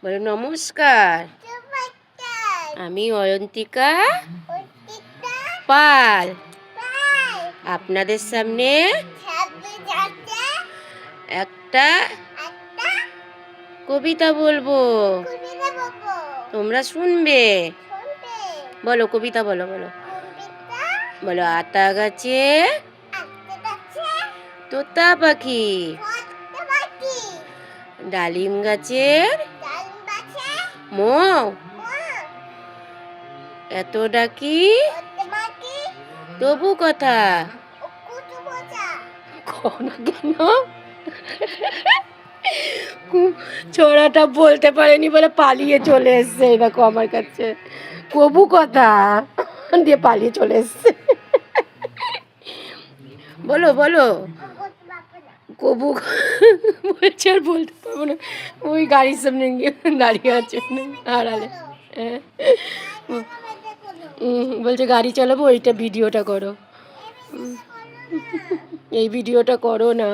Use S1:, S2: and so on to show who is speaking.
S1: বলো নমস্কার। আমি অয়ন্তিকা পাল আপনাদের সামনে একটা কবিতা বলবো, তোমরা শুনবে। বলো কবিতা বলো বলো বলো। আতা গাছে তোতা পাখি, ডালিম গাছের মৌ, এত ডাকি তবু কথা কেন? ছোড়াটা বলতে পারেনি বলে পালিয়ে চলে এসছে। দেখো আমার কাছে কবু কথা দিয়ে পালিয়ে চলে এসছে। বলো বলো কবু বলছে, আর বলতে পারবো না। ওই গাড়ির সামনে গিয়ে দাঁড়িয়ে আছে আড়ালে। বলছে গাড়ি চালাবো, ওইটা ভিডিওটা করো, এই ভিডিওটা করো না।